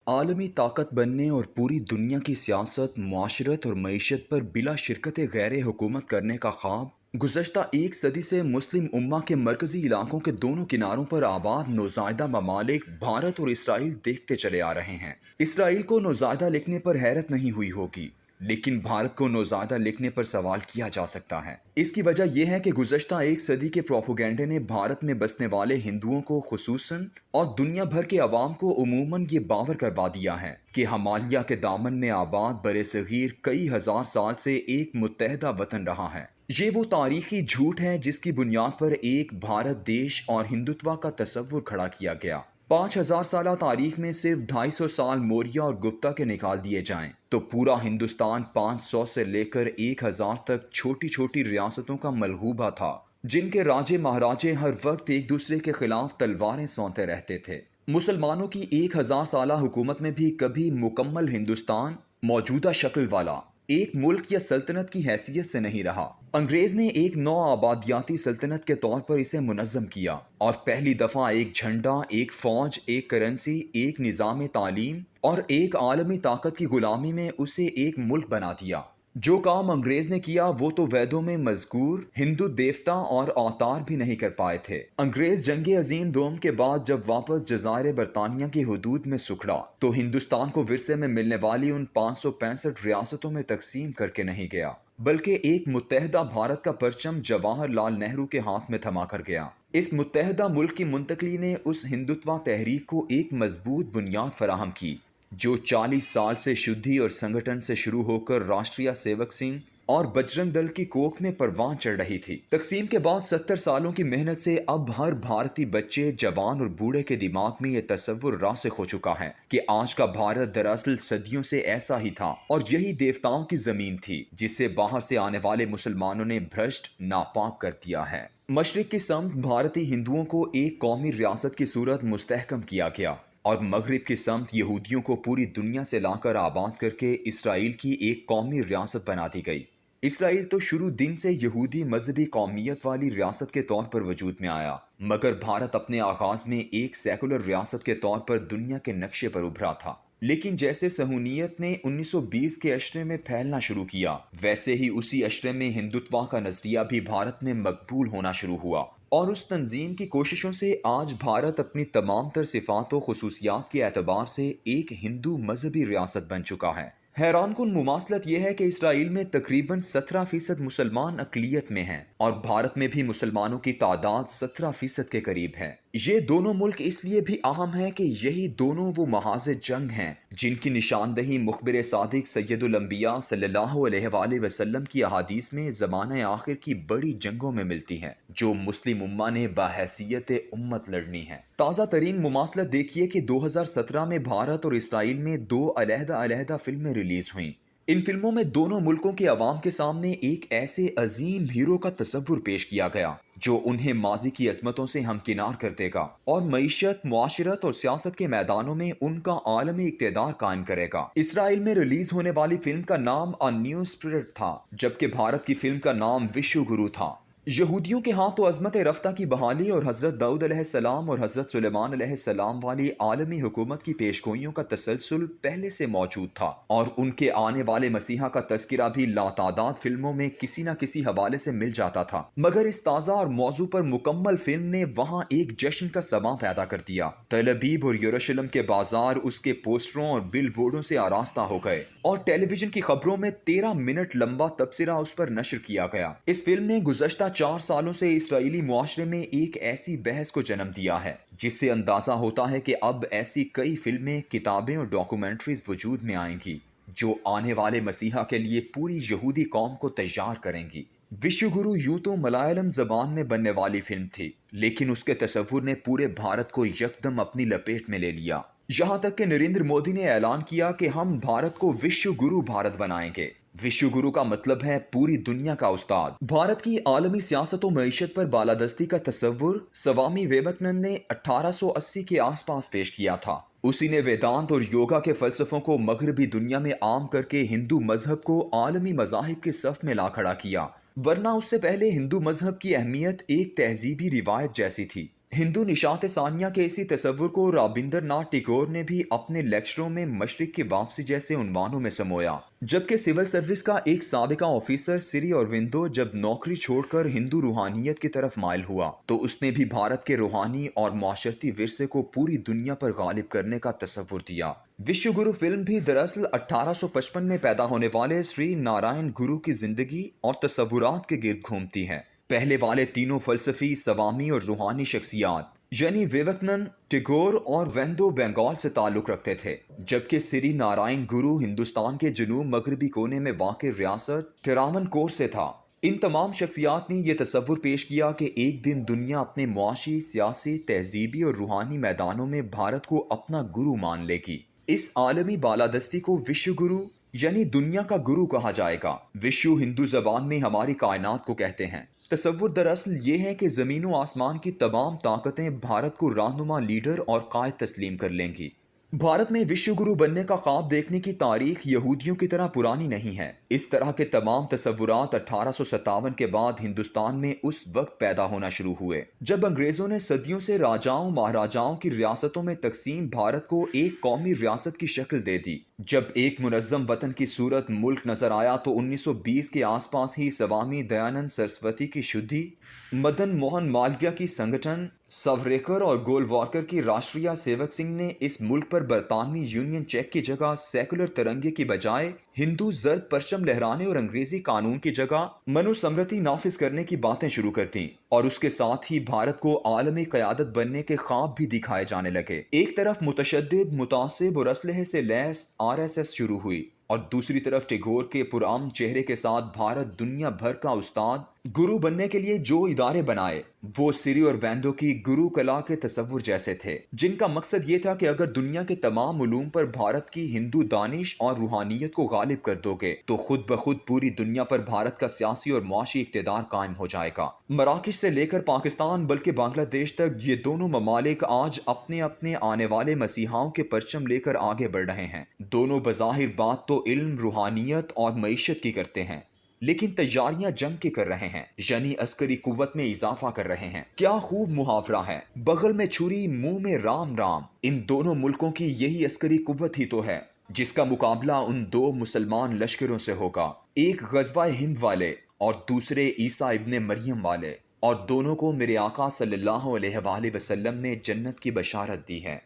عالمی طاقت बनने और पूरी दुनिया की सियासत, मुआशरत और मईशत पर बिला शिरकत गैर हुकूमत करने का ख्वाब गुज़श्ता एक सदी से मुस्लिम उम्मा के मरकज़ी इलाकों के दोनों किनारों पर आबाद नौज़ायदा ममालिक भारत और इसराइल देखते चले आ रहे हैं। इसराइल को नौज़ायदा लिखने पर हैरत नहीं हुई होगी, लेकिन भारत को नौज़ायदा लिखने पर सवाल किया जा सकता है। इसकी वजह यह है कि गुज़श्ता एक सदी के प्रोपोगेंडे ने भारत में बसने वाले हिंदुओं को खुसूसन और दुनिया भर के अवाम को उमूमन ये बावर करवा दिया है कि हिमालय के दामन में आबाद बरे-सग़ीर कई हजार साल से एक मुत्तहदा वतन रहा है। ये वो तारीखी झूठ है जिसकी बुनियाद पर एक भारत देश और हिंदुत्व का तस्वुर खड़ा किया गया। 5000 साल तारीख में सिर्फ 250 साल मौर्य और गुप्ता के निकाल दिए जाएं तो पूरा हिंदुस्तान 500 से लेकर 1000 तक छोटी छोटी रियासतों का मलगूबा था, जिनके राजे महाराजे हर वक्त एक दूसरे के खिलाफ तलवारें सौंते रहते थे। मुसलमानों की 1000 साल हुकूमत में भी कभी मुकम्मल हिंदुस्तान मौजूदा शक्ल वाला एक मुल्क या सल्तनत की हैसियत से नहीं रहा। अंग्रेज ने एक नौ आबादियाती सल्तनत के तौर पर इसे मुनज़्ज़म किया और पहली दफ़ा एक झंडा, एक फौज, एक करेंसी, एक निज़ाम तालीम और एक आलमी ताकत की गुलामी में उसे एक मुल्क बना दिया। जो काम अंग्रेज ने किया वो तो वेदों में मज़कूर हिंदू देवता और अवतार भी नहीं कर पाए थे। अंग्रेज जंग अजीम दोम के बाद जब वापस जज़ायर बरतानिया की हदूद में सुखड़ा तो हिंदुस्तान को विरसे में मिलने वाली उन 565 रियासतों में तकसीम करके नहीं गया, बल्कि एक मुत्तहदा भारत का परचम जवाहरलाल नेहरू के हाथ में थमा कर गया। इस मुत्तहदा मुल्क की मुंतकली ने उस हिंदुत्व तहरीक को एक मजबूत बुनियाद फराहम की जो 40 साल से शुद्धि और संगठन से शुरू होकर राष्ट्रीय सेवक सिंह और बजरंग दल की कोख में परवान चढ़ रही थी। तकसीम के बाद 70 सालों की मेहनत से अब हर भारतीय बच्चे, जवान और बूढ़े के दिमाग में यह तस्वुर रासिख हो चुका है कि आज का भारत दरअसल सदियों से ऐसा ही था और यही देवताओं की जमीन थी जिसे बाहर से आने वाले मुसलमानों ने भ्रष्ट नापाक कर दिया है। मशरिक की समत भारतीय हिंदुओं को एक कौमी रियासत की सूरत मुस्तहकम किया गया और मगरिब की समत यहूदियों को पूरी दुनिया से लाकर आबाद करके इसराइल की एक कौमी रियासत बना दी गई। इसराइल तो शुरू दिन से यहूदी मजहबी कौमियत वाली रियासत के तौर पर वजूद में आया, मगर भारत अपने आगाज में एक सेकुलर रियासत के तौर पर दुनिया के नक्शे पर उभरा था। लेकिन जैसे सहूनियत ने 1920 के अशरे में फैलना शुरू किया, वैसे ही उसी अशरे में हिंदुत्व का नजरिया भी भारत में मकबूल होना शुरू हुआ और उस तंजीम की कोशिशों से आज भारत अपनी तमाम तर सिफात व खुसूसियात के एतबार से एक हिंदू मजहबी रियासत बन चुका है। हैरान कुन मुमासलत यह है कि इसराइल में तकरीबन 17% मुसलमान अकलियत में हैं और भारत में भी मुसलमानों की तादाद 17% के करीब है। ये दोनों मुल्क इसलिए भी अहम हैं कि यही दोनों वो महाज़ जंग हैं जिनकी निशानदही मुखबिर सादिक सैयदुल अंबिया सल्लल्लाहु अलैहि वसल्लम की अहादीस में ज़माने आखिर की बड़ी जंगों में मिलती हैं जो मुस्लिम उम्मा ने बाहैसियत उम्मत लड़नी है। ताज़ा तरीन मुमासलत देखिए कि 2017 में भारत और इसराइल में दो अलहदा फिल्में रिलीज हुई। इन फिल्मों में दोनों मुल्कों के अवाम के सामने एक ऐसे अजीम हीरो का तस्वुर पेश किया गया जो उन्हें माजी की अजमतों से हमकिनार कर देगा और मईशत, मुआशरत और सियासत के मैदानों में उनका आलमी इक़्तिदार कायम करेगा। इसराइल में रिलीज होने वाली फिल्म का नाम अ न्यू स्पिरिट था, जबकि भारत की फिल्म का नाम विश्व गुरु था। यहूदियों के हाथों अजमत रफ्ता की बहाली और हजरत दाऊद अलैहिस्सलाम और हजरत सुलेमान अलैहिस्सलाम वाली आलमी हुकूमत की पेशगोइयों का तसलसल पहले से मौजूद था और उनके आने वाले मसीहा का तस्करा भी लातादाद फिल्मों में किसी न किसी हवाले से मिल जाता था। मगर इस ताज़ा और मौजू पर मुकम्मल फिल्म ने वहाँ एक जश्न का समा पैदा कर दिया। तल अबीब और यरूशलेम के बाजार उसके पोस्टरों और बिल बोर्डों से आरास्ता हो गए और टेलीविजन की खबरों में 13 मिनट लंबा तबसरा उस पर नशर किया गया। इस फिल्म ने गुज़श्ता 4 सालों से इसराइली मुआशरे में एक ऐसी बहस को जन्म दिया है जिससे अंदाजा होता है कि अब ऐसी कई फिल्में, किताबें और डॉक्यूमेंट्रीज वजूद में आएंगी जो आने वाले मसीहा के लिए पूरी यहूदी कौम को तैयार करेंगी। विश्व गुरु यूं तो मलयालम जबान में बनने वाली फिल्म थी, लेकिन उसके तस्वुर ने पूरे भारत को यकदम अपनी लपेट में ले लिया। यहाँ तक कि नरेंद्र मोदी ने ऐलान किया कि हम भारत को विश्व गुरु भारत बनाएंगे। विश्व गुरु का मतलब है पूरी दुनिया का उस्ताद। भारत की आलमी सियासत और मईशत पर बालादस्ती का तस्वुर स्वामी विवेकानंद ने 1880 के आसपास पेश किया था। उसी ने वेदांत और योगा के फलसफों को मगरबी दुनिया में आम करके हिंदू मजहब को आलमी मजाहिब के सफ में ला खड़ा किया, वरना उससे पहले हिंदू मजहब की अहमियत एक तहजीबी रिवायत जैसी थी ہندو نشات ثانیہ کے اسی تصور کو رابندر ناتھ ٹیگور نے بھی اپنے لیکچروں میں مشرق کی واپسی جیسے عنوانوں میں سمویا، جبکہ سول سروس کا ایک سابقہ آفیسر سری اروبندو جب نوکری چھوڑ کر ہندو روحانیت کی طرف مائل ہوا تو اس نے بھی بھارت کے روحانی اور معاشرتی ورثے کو پوری دنیا پر غالب کرنے کا تصور دیا۔ وشو گرو فلم بھی دراصل 1855 میں پیدا ہونے والے سری نارائن گرو کی زندگی اور تصورات کے گرد گھومتی ہے۔ پہلے والے تینوں فلسفی، سوامی اور روحانی شخصیات یعنی ویویکانند، ٹیگور اور ویندو بنگال سے تعلق رکھتے تھے، جبکہ سری نارائن گرو ہندوستان کے جنوب مغربی کونے میں واقع ریاست تراونکور سے تھا۔ ان تمام شخصیات نے یہ تصور پیش کیا کہ ایک دن دنیا اپنے معاشی، سیاسی، تہذیبی اور روحانی میدانوں میں بھارت کو اپنا گرو مان لے گی۔ اس عالمی بالادستی کو وشو گرو یعنی دنیا کا گرو کہا جائے گا۔ وشو ہندو زبان میں ہماری کائنات کو کہتے ہیں۔ تصور دراصل یہ ہے کہ زمین و آسمان کی تمام طاقتیں بھارت کو رہنما، لیڈر اور قائد تسلیم کر لیں گی۔ بھارت میں وشو گرو بننے کا خواب دیکھنے کی تاریخ یہودیوں کی طرح پرانی نہیں ہے۔ اس طرح کے تمام تصورات 1857 کے بعد ہندوستان میں اس وقت پیدا ہونا شروع ہوئے جب انگریزوں نے صدیوں سے راجاؤں مہاراجاؤں کی ریاستوں میں تقسیم بھارت کو ایک قومی ریاست کی شکل دے دی۔ جب ایک منظم وطن کی صورت ملک نظر آیا تو 1920 کے آس پاس ہی سوامی دیانند سرسوتی کی شدھی، مدن موہن مالویہ کی سنگٹن، ساوریکر اور گولوارکر کی راشٹریہ سیوک سنگھ نے اس ملک پر برطانوی یونین چیک کی جگہ سیکولر ترنگے کی بجائے ہندو زرد پرچم لہرانے اور انگریزی قانون کی جگہ منو سمرتی نافذ کرنے کی باتیں شروع کر دیں، اور اس کے ساتھ ہی بھارت کو عالمی قیادت بننے کے خواب بھی دکھائے جانے لگے۔ ایک طرف متشدد، متعصب اور اسلحے سے لیس RSS شروع ہوئی، اور دوسری طرف ٹیگور کے پرامن چہرے کے ساتھ بھارت دنیا بھر کا استاد گرو بننے کے لیے جو ادارے بنائے وہ سری اور ویندو کی گرو کلا کے تصور جیسے تھے، جن کا مقصد یہ تھا کہ اگر دنیا کے تمام علوم پر بھارت کی ہندو دانش اور روحانیت کو غالب کر دو گے تو خود بخود پوری دنیا پر بھارت کا سیاسی اور معاشی اقتدار قائم ہو جائے گا۔ مراکش سے لے کر پاکستان بلکہ بنگلہ دیش تک یہ دونوں ممالک آج اپنے اپنے آنے والے مسیحاؤں کے پرچم لے کر آگے بڑھ رہے ہیں۔ دونوں بظاہر بات تو علم، روحانیت اور معیشت کی کرتے ہیں، لیکن تیاریاں جنگ کی کر رہے ہیں، یعنی عسکری قوت میں اضافہ کر رہے ہیں۔ کیا خوب محاورہ ہے، بغل میں چھری منہ میں رام رام۔ ان دونوں ملکوں کی یہی عسکری قوت ہی تو ہے جس کا مقابلہ ان دو مسلمان لشکروں سے ہوگا، ایک غزوہ ہند والے اور دوسرے عیسیٰ ابن مریم والے، اور دونوں کو میرے آقا صلی اللہ علیہ وآلہ وسلم نے جنت کی بشارت دی ہے۔